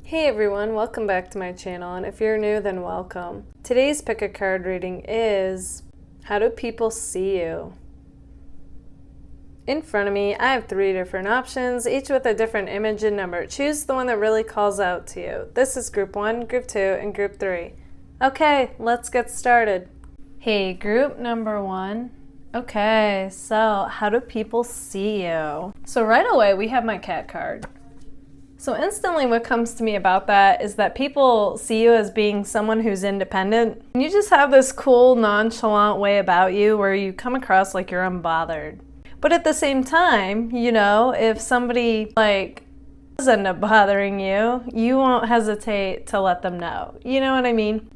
Hey everyone, welcome back to my channel, and if you're new, then welcome. Today's pick a card reading is, how do people see you? In front of me, I have 3 different options, each with a different image and number. Choose the one that really calls out to you. This is group 1, group 2, and group 3. Okay, let's get started. Hey, group number 1. Okay, so how do people see you? So right away, we have my cat card. So instantly what comes to me about that is that people see you as being someone who's independent. You just have this cool, nonchalant way about you where you come across like you're unbothered. But at the same time, you know, if somebody does end up bothering you, you won't hesitate to let them know. You know what I mean?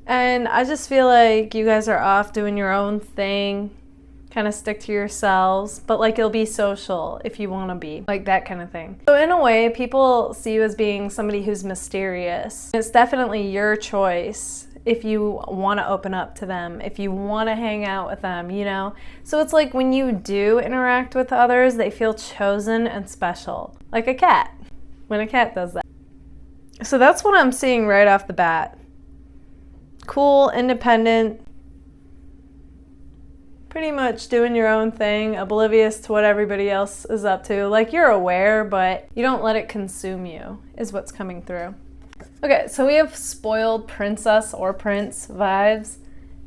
And I just feel like you guys are off doing your own thing. Kind of stick to yourselves, but you'll be social if you want to be, that kind of thing. So in a way, people see you as being somebody who's mysterious. It's definitely your choice if you want to open up to them, if you want to hang out with them, you know? So it's like when you do interact with others, they feel chosen and special, like a cat, when a cat does that. So that's what I'm seeing right off the bat. Cool, independent, pretty much doing your own thing, oblivious to what everybody else is up to. You're aware, but you don't let it consume you, is what's coming through. Okay, so we have spoiled princess or prince vibes.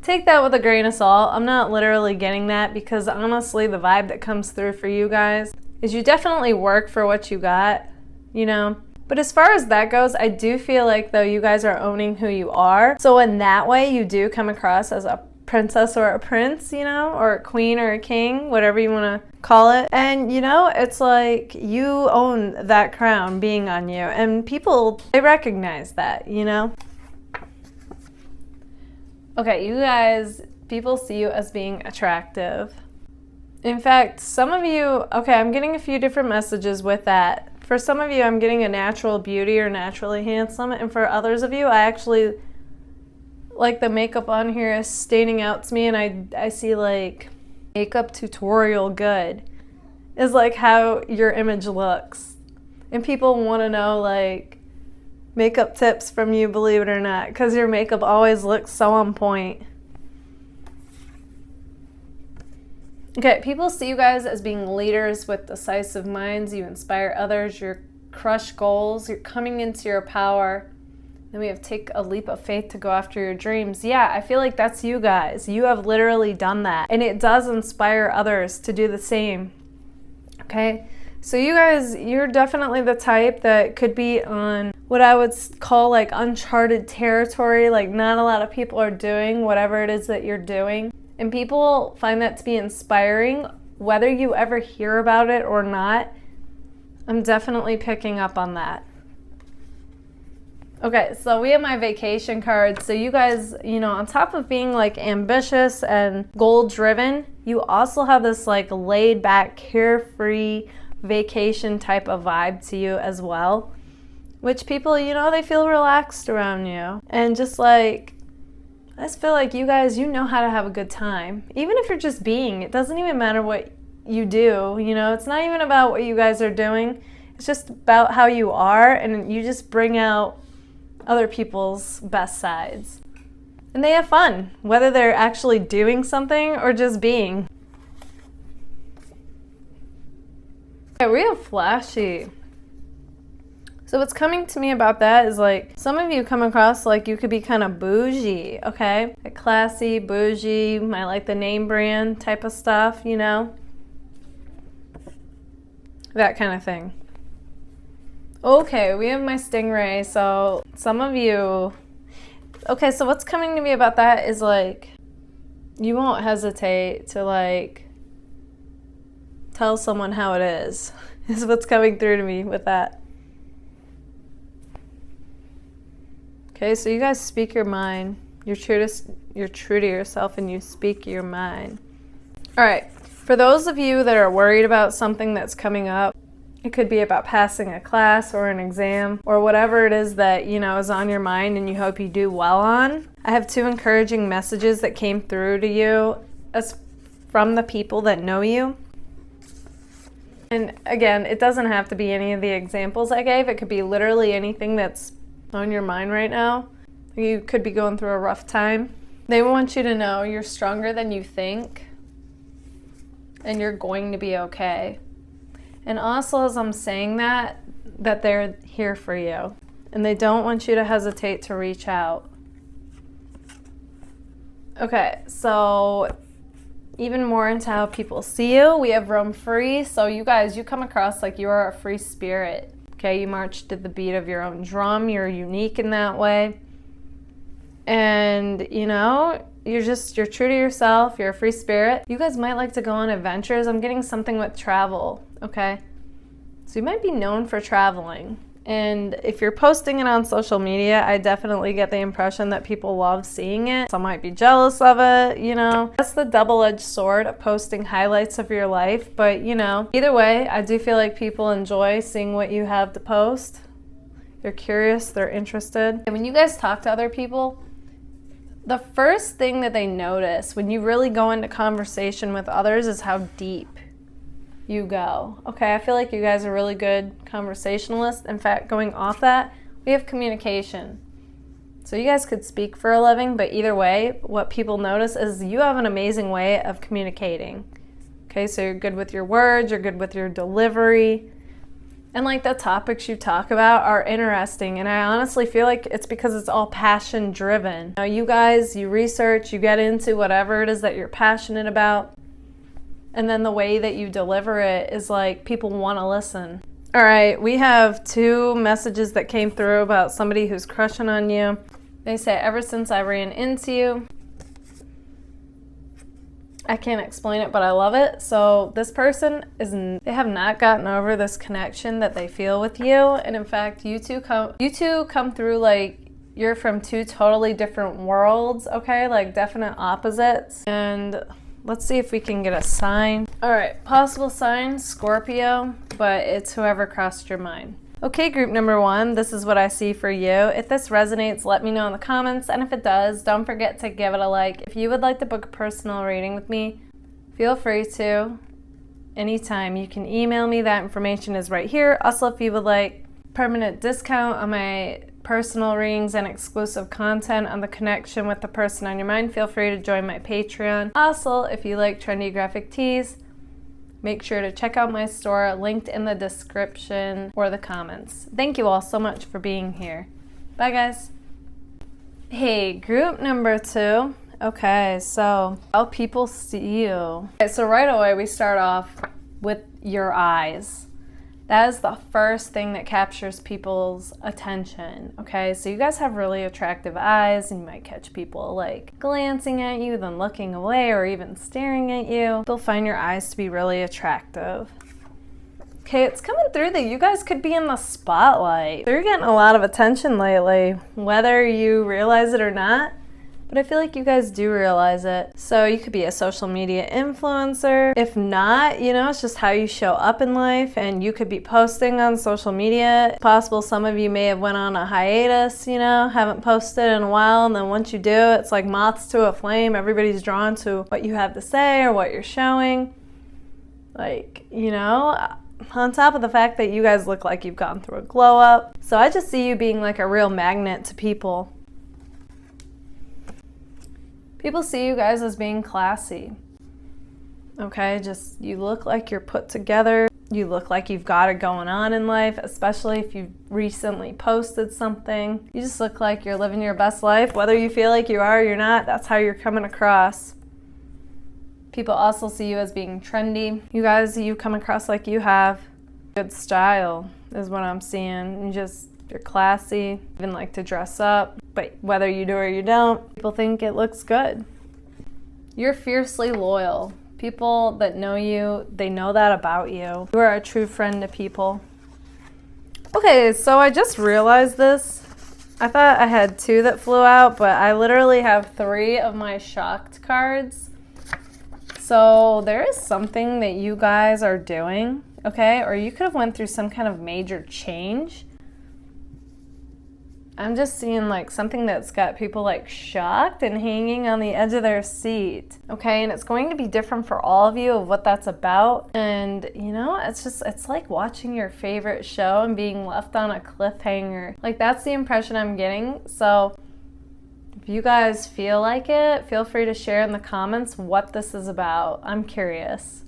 Take that with a grain of salt. I'm not literally getting that because honestly, the vibe that comes through for you guys is you definitely work for what you got, you know? But as far as that goes, I do feel like though you guys are owning who you are. So in that way, you do come across as a princess or a prince, you know, or a queen or a king, whatever you want to call it. And you know, it's like you own that crown being on you, and people, they recognize that, you know. Okay, you guys, people see you as being attractive. In fact, some of you, okay, I'm getting a few different messages with that. For some of you, I'm getting a natural beauty or naturally handsome, and for others of you, I actually the makeup on here is standing out to me, and I see makeup tutorial good is how your image looks, and people want to know makeup tips from you, believe it or not, because your makeup always looks so on point. Okay, people see you guys as being leaders with decisive minds. You inspire others, you crush goals, you're coming into your power. Then we have take a leap of faith to go after your dreams. Yeah, I feel like that's you guys. You have literally done that. And it does inspire others to do the same. Okay? So you guys, you're definitely the type that could be on what I would call uncharted territory. Not a lot of people are doing whatever it is that you're doing. And people find that to be inspiring, whether you ever hear about it or not. I'm definitely picking up on that. Okay, so we have my vacation card. So you guys, you know, on top of being ambitious and goal-driven, you also have this laid-back, carefree vacation type of vibe to you as well, which people, you know, they feel relaxed around you. And just I just feel like you guys, you know how to have a good time. Even if you're just being, it doesn't even matter what you do, you know, it's not even about what you guys are doing. It's just about how you are, and you just bring out other people's best sides. And they have fun, whether they're actually doing something or just being. Okay, we have flashy. So what's coming to me about that is some of you come across you could be kind of bougie, okay? Classy, bougie, might the name brand type of stuff, you know? That kind of thing. Okay, we have my stingray. So some of you, okay, so what's coming to me about that is you won't hesitate to tell someone how it is what's coming through to me with that. Okay, so you guys speak your mind. You're true to yourself, and you speak your mind. All right, for those of you that are worried about something that's coming up, it could be about passing a class or an exam or whatever it is that, you know, is on your mind and you hope you do well on. I have 2 encouraging messages that came through to you as from the people that know you. And again, it doesn't have to be any of the examples I gave. It could be literally anything that's on your mind right now. You could be going through a rough time. They want you to know you're stronger than you think, and you're going to be okay. And also, as I'm saying that they're here for you, and they don't want you to hesitate to reach out. Okay, so even more into how people see you, we have roam free. So you guys, you come across like you are a free spirit. Okay, you march to the beat of your own drum. You're unique in that way. And, you know, you're true to yourself. You're a free spirit. You guys might like to go on adventures. I'm getting something with travel, okay? So you might be known for traveling. And if you're posting it on social media, I definitely get the impression that people love seeing it. Some might be jealous of it, you know. That's the double-edged sword of posting highlights of your life. But, you know, either way, I do feel like people enjoy seeing what you have to post. They're curious, they're interested. And when you guys talk to other people, the first thing that they notice when you really go into conversation with others is how deep you go. Okay, I feel like you guys are really good conversationalists. In fact, going off that, we have communication. So you guys could speak for a living, but either way, what people notice is you have an amazing way of communicating. Okay, so you're good with your words, you're good with your delivery. And like the topics you talk about are interesting, and I honestly feel like it's because it's all passion driven. Now you guys, you research, you get into whatever it is that you're passionate about, and then the way that you deliver it is like people want to listen. All right, we have 2 messages that came through about somebody who's crushing on you. They say, ever since I ran into you, I can't explain it, but I love it. So this person they have not gotten over this connection that they feel with you. And in fact, you two come through like you're from 2 totally different worlds, okay? Like definite opposites. And let's see if we can get a sign. All right, possible sign, Scorpio, but it's whoever crossed your mind. Okay, group number 1, this is what I see for you. If this resonates, let me know in the comments, and if it does, don't forget to give it a like. If you would like to book a personal reading with me, feel free to. Anytime. You can email me. That information is right here. Also, if you would like permanent discount on my personal readings and exclusive content on the connection with the person on your mind, feel free to join my Patreon. Also, if you like trendy graphic tees, make sure to check out my store, linked in the description or the comments. Thank you all so much for being here. Bye, guys. Hey, group number 2. Okay, so how people see you. Okay, so right away we start off with your eyes. That is the first thing that captures people's attention, okay? So you guys have really attractive eyes, and you might catch people like glancing at you, then looking away, or even staring at you. They'll find your eyes to be really attractive. Okay, it's coming through that you guys could be in the spotlight. You're getting a lot of attention lately, whether you realize it or not. But I feel like you guys do realize it. So you could be a social media influencer. If not, you know, it's just how you show up in life, and you could be posting on social media. It's possible some of you may have went on a hiatus, you know, haven't posted in a while, and then once you do, it's like moths to a flame. Everybody's drawn to what you have to say or what you're showing. Like, you know, on top of the fact that you guys look like you've gone through a glow up. So I just see you being like a real magnet to people. People see you guys as being classy. Okay, just you look like you're put together. You look like you've got it going on in life, especially if you've recently posted something. You just look like you're living your best life. Whether you feel like you are or you're not, that's how you're coming across. People also see you as being trendy. You guys, you come across like you have good style is what I'm seeing. You're classy, even like to dress up, but whether you do or you don't, people think it looks good. You're fiercely loyal. People that know you, they know that about you. You are a true friend to people. Okay, so I just realized this. I thought I had 2 that flew out, but I literally have 3 of my shocked cards. So there is something that you guys are doing, okay? Or you could have went through some kind of major change. I'm just seeing like something that's got people like shocked and hanging on the edge of their seat. Okay, and it's going to be different for all of you of what that's about. And you know, it's like watching your favorite show and being left on a cliffhanger. Like that's the impression I'm getting. So if you guys feel like it, feel free to share in the comments what this is about. I'm curious.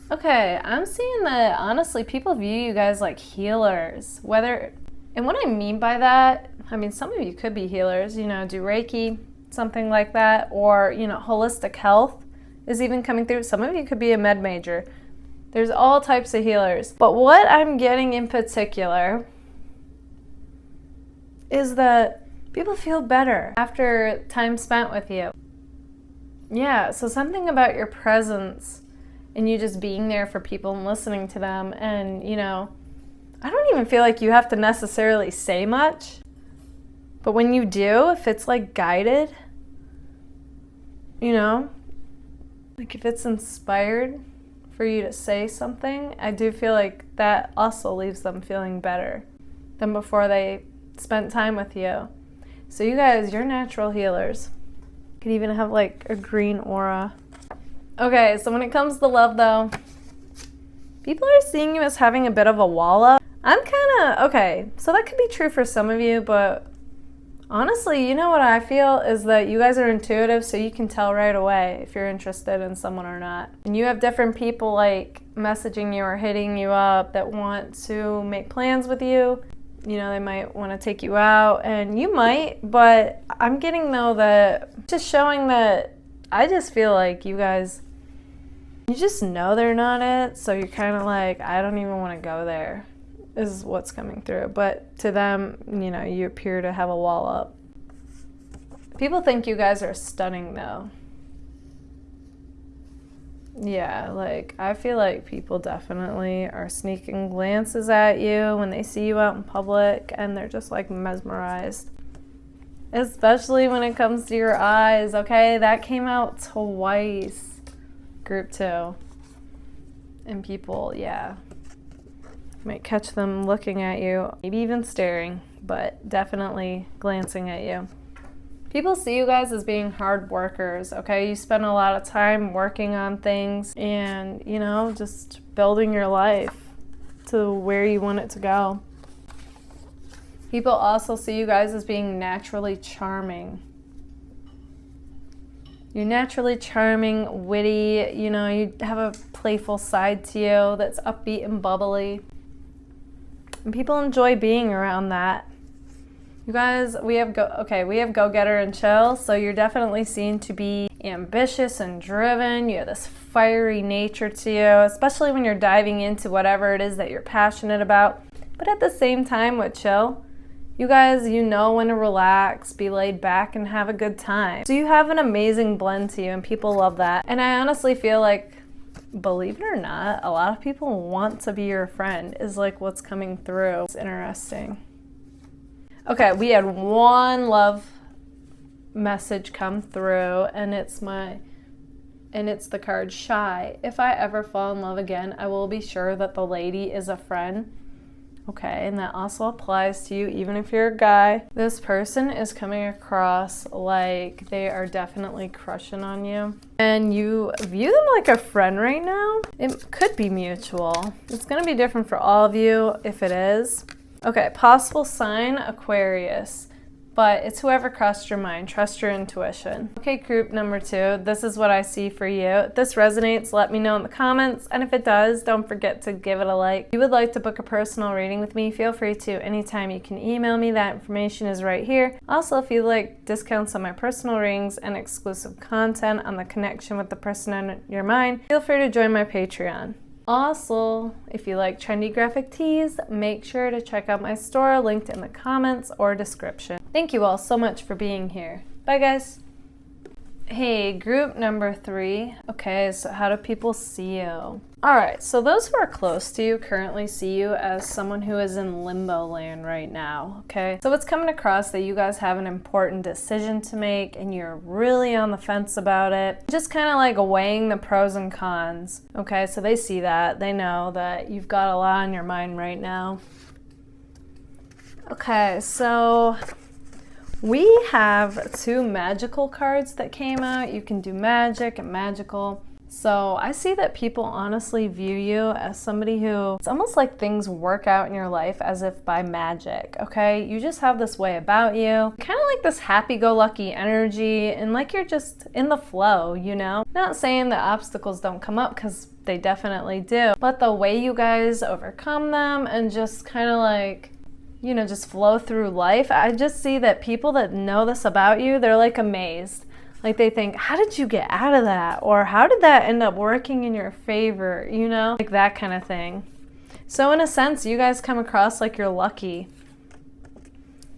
Okay, I'm seeing that honestly people view you guys like healers. And what I mean by that, I mean, some of you could be healers, you know, do Reiki, something like that, or, you know, holistic health is even coming through. Some of you could be a med major. There's all types of healers. But what I'm getting in particular is that people feel better after time spent with you. Yeah, so something about your presence and you just being there for people and listening to them and, you know, I don't even feel like you have to necessarily say much, but when you do, if it's like guided, you know, like if it's inspired for you to say something, I do feel like that also leaves them feeling better than before they spent time with you. So you guys, you're natural healers. You could even have like a green aura. Okay, so when it comes to love though, people are seeing you as having a bit of a wall up. I'm kind of, okay, so that could be true for some of you, but honestly, you know what I feel is that you guys are intuitive, so you can tell right away if you're interested in someone or not. And you have different people like messaging you or hitting you up that want to make plans with you. You know, they might want to take you out, and you might, but I'm getting though that just showing that I just feel like you guys, you just know they're not it, so you're kind of like, I don't even want to go there. Is what's coming through. But to them, you know, you appear to have a wall up. People think you guys are stunning though. Yeah, like I feel like people definitely are sneaking glances at you when they see you out in public and they're just like mesmerized. Especially when it comes to your eyes, okay? That came out twice. Group 2. And people, yeah, might catch them looking at you, maybe even staring, but definitely glancing at you. People see you guys as being hard workers, okay? You spend a lot of time working on things and, you know, just building your life to where you want it to go. People also see you guys as being naturally charming. You're naturally charming, witty, you know, you have a playful side to you that's upbeat and bubbly. And people enjoy being around that. You guys, we have go-getter and chill, so you're definitely seen to be ambitious and driven. You have this fiery nature to you, especially when you're diving into whatever it is that you're passionate about. But at the same time with chill, you guys, you know when to relax, be laid back, and have a good time. So you have an amazing blend to you, and people love that. And I honestly feel like, believe it or not, a lot of people want to be your friend is like what's coming through. It's interesting. Okay, we had one love message come through, and it's the card Shy. If I ever fall in love again, I will be sure that the lady is a friend. Okay, and that also applies to you even if you're a guy. This person is coming across like they are definitely crushing on you. And you view them like a friend right now. It could be mutual. It's going to be different for all of you if it is. Okay, possible sign Aquarius. But it's whoever crossed your mind. Trust your intuition. Okay, group number 2, this is what I see for you. If this resonates, let me know in the comments. And if it does, don't forget to give it a like. If you would like to book a personal reading with me, feel free to anytime. You can email me. That information is right here. Also, if you'd like discounts on my personal readings and exclusive content on the connection with the person on your mind, feel free to join my Patreon. Also, if you like trendy graphic tees, make sure to check out my store linked in the comments or description. Thank you all so much for being here. Bye guys. Hey, group number 3. Okay, so how do people see you? Alright, so those who are close to you currently see you as someone who is in limbo land right now, okay? So it's coming across that you guys have an important decision to make and you're really on the fence about it. Just kind of like weighing the pros and cons, okay? So they see that. They know that you've got a lot on your mind right now. Okay, so we have 2 magical cards that came out. You can do magic and magical. So I see that people honestly view you as somebody who, it's almost like things work out in your life as if by magic, okay? You just have this way about you, kind of like this happy-go-lucky energy, and like you're just in the flow, you know? Not saying that obstacles don't come up, because they definitely do, but the way you guys overcome them and just kind of like, you know, just flow through life, I just see that people that know this about you, they're like amazed. Like they think, how did you get out of that? Or how did that end up working in your favor? You know, like that kind of thing. So in a sense, you guys come across like you're lucky.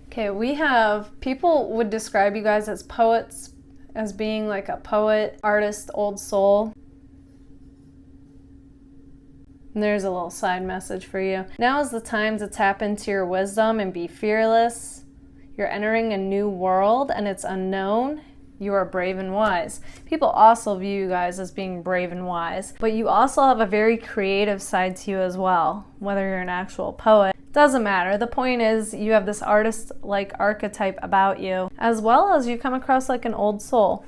Okay, we have, people would describe you guys as poets, as being like a poet, artist, old soul. And there's a little side message for you. Now is the time to tap into your wisdom and be fearless. You're entering a new world and it's unknown. You are brave and wise. People also view you guys as being brave and wise, but you also have a very creative side to you as well. Whether you're an actual poet, doesn't matter. The point is you have this artist-like archetype about you, as well as you come across like an old soul.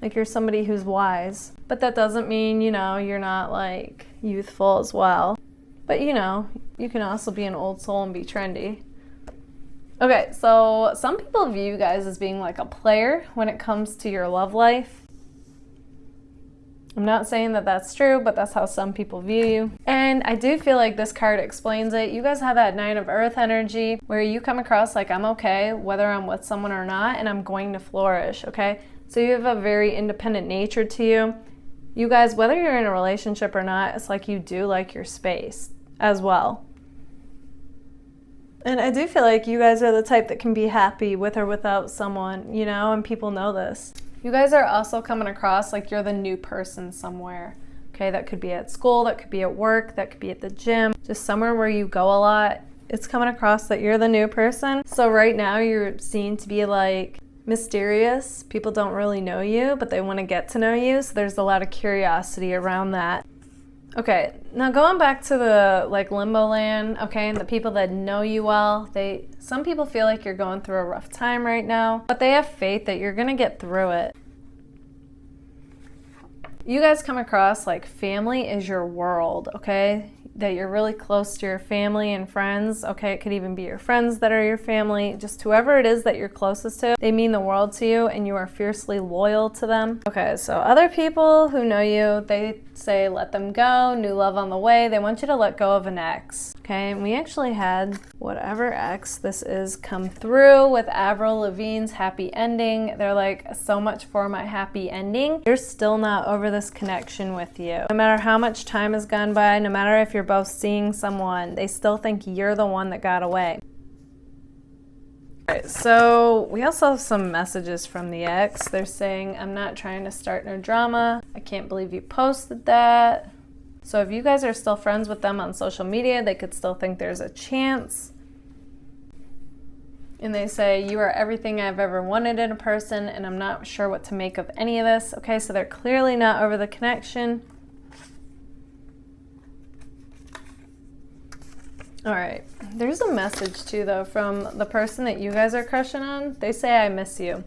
Like you're somebody who's wise. But that doesn't mean, you know, you're not like youthful as well. But you know, you can also be an old soul and be trendy. Okay, so some people view you guys as being like a player when it comes to your love life. I'm not saying that that's true, but that's how some people view you. And I do feel like this card explains it. You guys have that 9 of Earth energy where you come across like I'm okay whether I'm with someone or not, and I'm going to flourish, okay? So you have a very independent nature to you. You guys, whether you're in a relationship or not, it's like you do like your space as well. And I do feel like you guys are the type that can be happy with or without someone, you know, and people know this. You guys are also coming across like you're the new person somewhere. Okay, that could be at school, that could be at work, that could be at the gym, just somewhere where you go a lot. It's coming across that you're the new person. So right now you're seen to be like mysterious. People don't really know you, but they want to get to know you. So there's a lot of curiosity around that. Okay, now going back to the like limbo land, okay, and the people that know you well, some people feel like you're going through a rough time right now, but they have faith that you're gonna get through it. You guys come across like family is your world, okay? That you're really close to your family and friends, okay? It could even be your friends that are your family, just whoever it is that you're closest to. They mean the world to you and you are fiercely loyal to them. Okay, so other people who know you, they say let them go, new love on the way. They want you to let go of an ex, okay? And we actually had whatever ex this is come through with Avril Lavigne's happy ending. They're like, so much for my happy ending. You're still not over this connection with you. No matter how much time has gone by, no matter if you're both seeing someone, they still think you're the one that got away. Alright, so we also have some messages from the ex. They're saying, I'm not trying to start no drama. I can't believe you posted that. So if you guys are still friends with them on social media, they could still think there's a chance. And they say, you are everything I've ever wanted in a person, and I'm not sure what to make of any of this. Okay, so they're clearly not over the connection. All right, there's a message too though from the person that you guys are crushing on. They say, I miss you.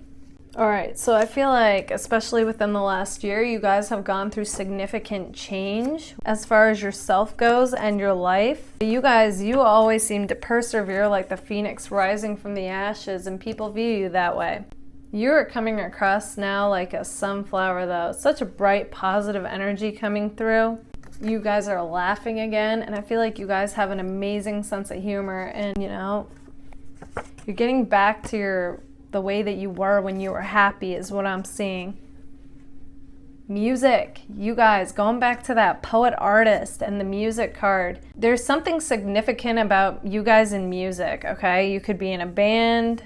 All right, so I feel like, especially within the last year, you guys have gone through significant change as far as yourself goes and your life. You guys, you always seem to persevere like the phoenix rising from the ashes, and people view you that way. You're coming across now like a sunflower though. Such a bright, positive energy coming through. You guys are laughing again, and I feel like you guys have an amazing sense of humor, and you know, you're getting back to the way that you were when you were happy is what I'm seeing. Music, you guys, going back to that poet artist and the music card, there's something significant about you guys in music, okay? You could be in a band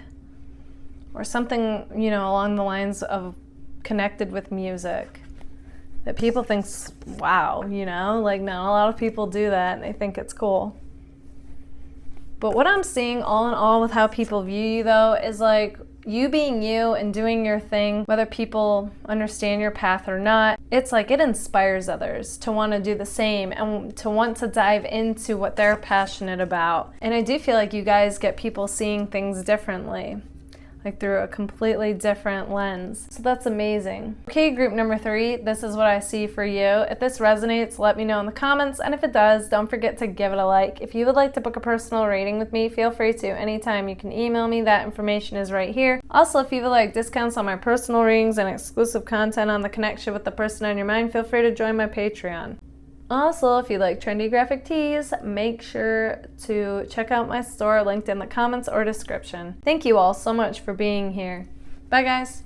or something, you know, along the lines of connected with music that people think, wow, you know, like not a lot of people do that and they think it's cool. But what I'm seeing all in all with how people view you though is like You being you and doing your thing, whether people understand your path or not, it's like it inspires others to want to do the same and to want to dive into what they're passionate about. And I do feel like you guys get people seeing things differently, like through a completely different lens. So that's amazing. Okay, group number 3, this is what I see for you. If this resonates, let me know in the comments, and if it does, don't forget to give it a like. If you would like to book a personal reading with me, feel free to anytime. You can email me, that information is right here. Also, if you would like discounts on my personal readings and exclusive content on the connection with the person on your mind, feel free to join my Patreon. Also, if you like trendy graphic tees, make sure to check out my store linked in the comments or description. Thank you all so much for being here. Bye guys.